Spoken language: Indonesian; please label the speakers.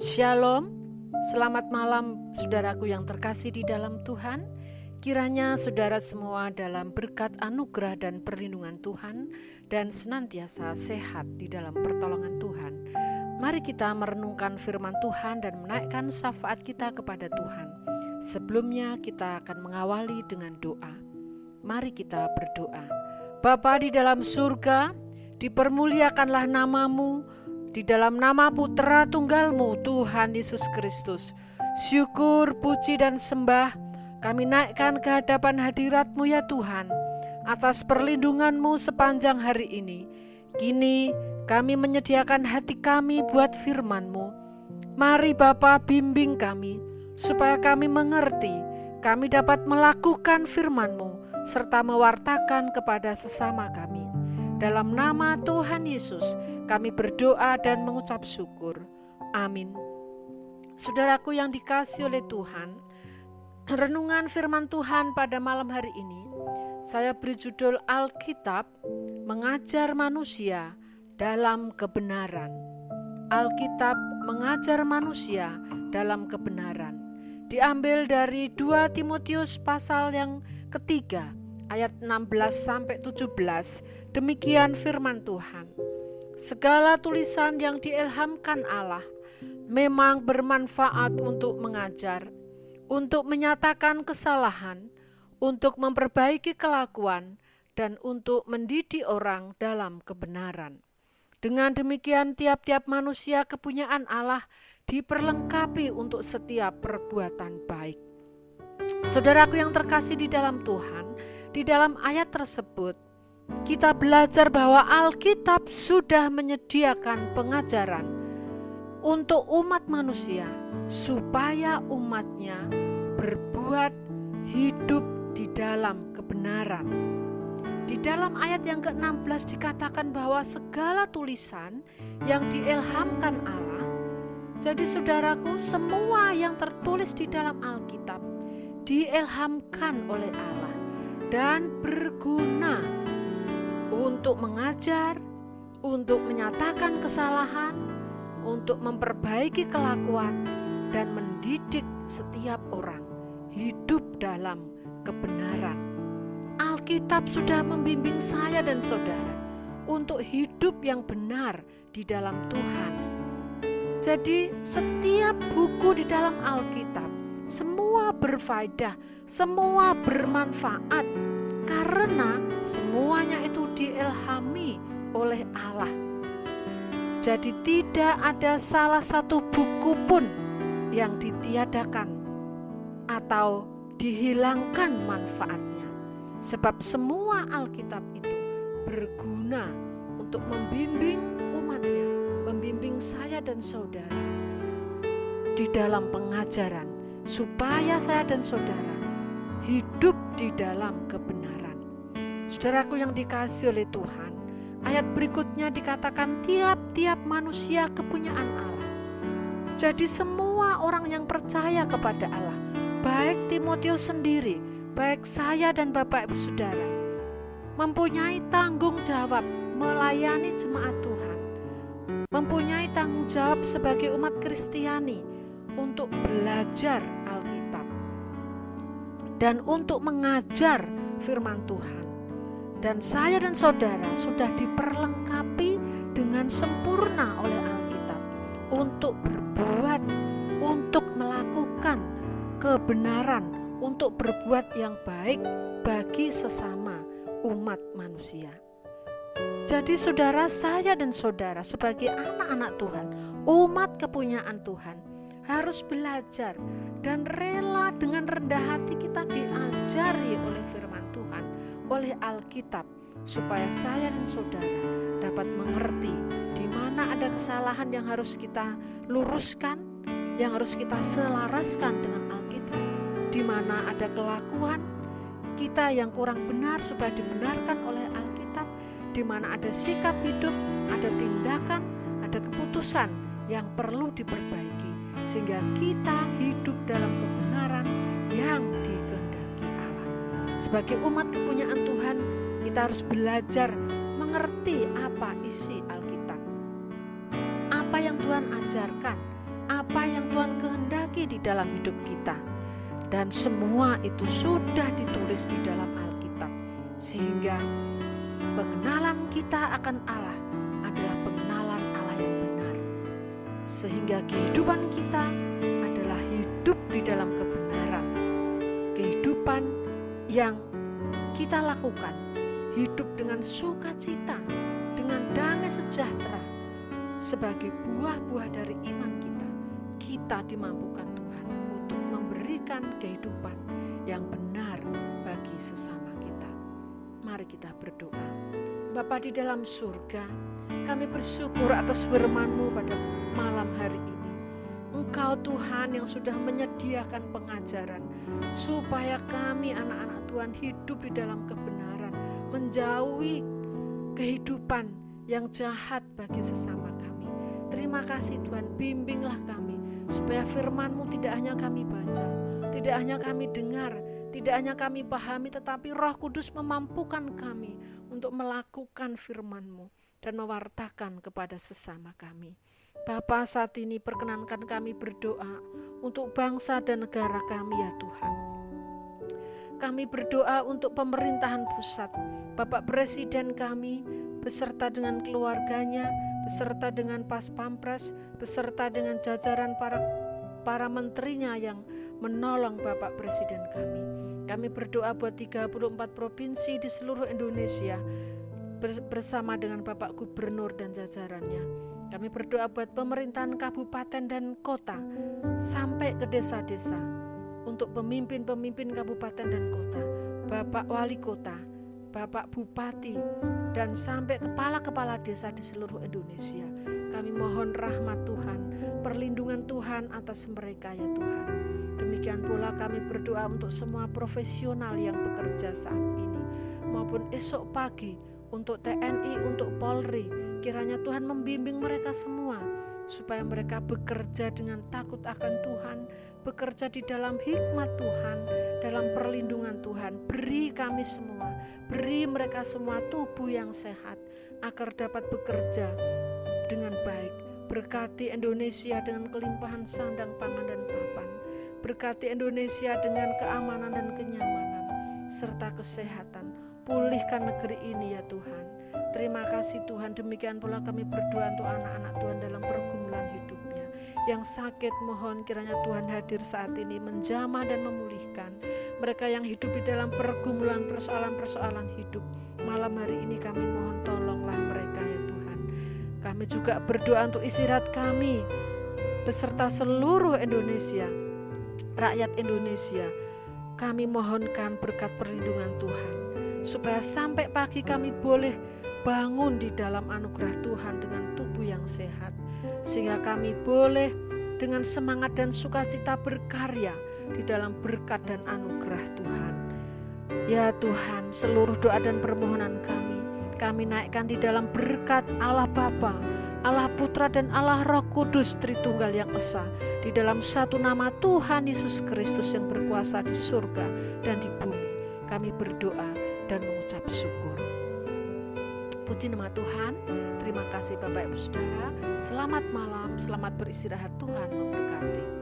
Speaker 1: Shalom, selamat malam saudaraku yang terkasih di dalam Tuhan. Kiranya saudara semua dalam berkat anugerah dan perlindungan Tuhan dan senantiasa sehat di dalam pertolongan Tuhan. Mari kita merenungkan firman Tuhan dan menaikkan syafaat kita kepada Tuhan. Sebelumnya kita akan mengawali dengan doa. Mari kita berdoa. Bapa di dalam surga, dipermuliakanlah namamu, di dalam nama Putra Tunggalmu Tuhan Yesus Kristus. Syukur, puji dan sembah kami naikkan ke hadapan hadirat-Mu ya Tuhan, atas perlindungan-Mu sepanjang hari ini. Kini kami menyediakan hati kami buat firman-Mu. Mari Bapa, bimbing kami supaya kami mengerti, kami dapat melakukan firman-Mu serta mewartakan kepada sesama kami. Dalam nama Tuhan Yesus kami berdoa dan mengucap syukur. Amin. Saudaraku yang dikasihi oleh Tuhan, renungan firman Tuhan pada malam hari ini saya beri judul Alkitab mengajar manusia dalam kebenaran. Alkitab mengajar manusia dalam kebenaran. Diambil dari 2 Timotius pasal yang ketiga ayat 16-17. Demikian firman Tuhan. Segala tulisan yang diilhamkan Allah memang bermanfaat untuk mengajar, untuk menyatakan kesalahan, untuk memperbaiki kelakuan, dan untuk mendidik orang dalam kebenaran. Dengan demikian tiap-tiap manusia kepunyaan Allah diperlengkapi untuk setiap perbuatan baik. Saudaraku yang terkasih di dalam Tuhan, di dalam ayat tersebut kita belajar bahwa Alkitab sudah menyediakan pengajaran untuk umat manusia supaya umatnya berbuat hidup di dalam kebenaran. Di dalam ayat yang ke-16 dikatakan bahwa segala tulisan yang diilhamkan Allah. Jadi saudaraku, semua yang tertulis di dalam Alkitab diilhamkan oleh Allah dan berguna untuk mengajar, untuk menyatakan kesalahan, untuk memperbaiki kelakuan, dan mendidik setiap orang hidup dalam kebenaran. Alkitab sudah membimbing saya dan saudara untuk hidup yang benar di dalam Tuhan. Jadi setiap buku di dalam Alkitab semua berfaedah, semua bermanfaat, karena semuanya itu diilhami oleh Allah. Jadi tidak ada salah satu buku pun yang ditiadakan atau dihilangkan manfaatnya. Sebab semua Alkitab itu berguna untuk membimbing umatnya, membimbing saya dan saudara di dalam pengajaran, supaya saya dan saudara hidup di dalam kebenaran. Saudaraku yang dikasihi oleh Tuhan, ayat berikutnya dikatakan tiap-tiap manusia kepunyaan Allah. Jadi semua orang yang percaya kepada Allah, baik Timotius sendiri, baik saya dan Bapak Ibu Saudara, mempunyai tanggung jawab melayani jemaat Tuhan, mempunyai tanggung jawab sebagai umat Kristiani untuk belajar Alkitab dan untuk mengajar firman Tuhan. Dan saya dan saudara sudah diperlengkapi dengan sempurna oleh Alkitab untuk berbuat, untuk melakukan kebenaran, untuk berbuat yang baik bagi sesama umat manusia. Jadi saudara, saya dan saudara sebagai anak-anak Tuhan, umat kepunyaan Tuhan, harus belajar dan rela dengan rendah hati kita diajari oleh firman Tuhan, oleh Alkitab, supaya saya dan saudara dapat mengerti di mana ada kesalahan yang harus kita luruskan, yang harus kita selaraskan dengan Alkitab, di mana ada kelakuan kita yang kurang benar supaya dibenarkan oleh Alkitab, di mana ada sikap hidup, ada tindakan, ada keputusan yang perlu diperbaiki, sehingga kita hidup dalam kebenaran yang dikehendaki Allah. Sebagai umat kepunyaan Tuhan, kita harus belajar mengerti apa isi Alkitab, apa yang Tuhan ajarkan, apa apa yang Tuhan kehendaki di dalam hidup kita. Dan semua itu sudah ditulis di dalam Alkitab, sehingga pengenalan kita akan Allah adalah pengenalan Allah yang benar, sehingga kehidupan kita adalah hidup di dalam kebenaran, kehidupan yang kita lakukan, hidup dengan sukacita, dengan damai sejahtera. Sebagai buah-buah dari iman kita dimampukan Tuhan untuk memberikan kehidupan yang benar bagi sesama kita. Mari kita berdoa. Bapa di dalam surga, kami bersyukur atas firman-Mu pada malam hari ini. Engkau Tuhan yang sudah menyediakan pengajaran supaya kami anak-anak Tuhan hidup di dalam kebenaran, menjauhi kehidupan yang jahat bagi sesama kami. Terima kasih Tuhan, bimbinglah kami supaya firman-Mu tidak hanya kami baca, tidak hanya kami dengar, tidak hanya kami pahami, tetapi Roh Kudus memampukan kami untuk melakukan firman-Mu dan mewartakan kepada sesama kami. Bapa, saat ini perkenankan kami berdoa untuk bangsa dan negara kami ya Tuhan. Kami berdoa untuk pemerintahan pusat, Bapak Presiden kami, beserta dengan keluarganya, beserta dengan Pas Pampres, beserta dengan jajaran para menterinya yang menolong Bapak Presiden kami. Kami berdoa buat 34 provinsi di seluruh Indonesia bersama dengan Bapak Gubernur dan jajarannya. Kami berdoa buat pemerintahan kabupaten dan kota sampai ke desa-desa, untuk pemimpin-pemimpin kabupaten dan kota, Bapak Wali Kota, Bapak Bupati, dan sampai kepala-kepala desa di seluruh Indonesia. Kami mohon rahmat Tuhan, perlindungan Tuhan atas mereka ya Tuhan. Demikian pula kami berdoa untuk semua profesional yang bekerja saat ini, maupun esok pagi, untuk TNI, untuk Polri. Kiranya Tuhan membimbing mereka semua, supaya mereka bekerja dengan takut akan Tuhan, bekerja di dalam hikmat Tuhan, dalam perlindungan Tuhan. Beri kami semua, beri mereka semua tubuh yang sehat, agar dapat bekerja dengan baik. Berkati Indonesia dengan kelimpahan sandang pangan dan papan. Berkati Indonesia dengan keamanan dan kenyamanan, serta kesehatan. Pulihkan negeri ini ya Tuhan. Terima kasih Tuhan. Demikian pula kami berdoa untuk anak-anak Tuhan dalam pergumulan hidupnya. Yang sakit, mohon kiranya Tuhan hadir saat ini, menjamah dan memulihkan. Mereka yang hidup di dalam pergumulan persoalan-persoalan hidup, malam hari ini kami mohon tolonglah mereka ya Tuhan. Kami juga berdoa untuk istirahat kami beserta seluruh Indonesia, rakyat Indonesia. Kami mohonkan berkat perlindungan Tuhan, supaya sampai pagi kami boleh bangun di dalam anugerah Tuhan dengan tubuh yang sehat, sehingga kami boleh dengan semangat dan sukacita berkarya di dalam berkat dan anugerah Tuhan. Ya Tuhan, seluruh doa dan permohonan kami naikkan di dalam berkat Allah Bapa, Allah Putra dan Allah Roh Kudus Tritunggal yang Esa, di dalam satu nama Tuhan Yesus Kristus yang berkuasa di surga dan di bumi. Kami berdoa dan mengucap syukur. Puji nama Tuhan. Terima kasih Bapak Ibu Saudara. Selamat malam, selamat beristirahat. Tuhan memberkati.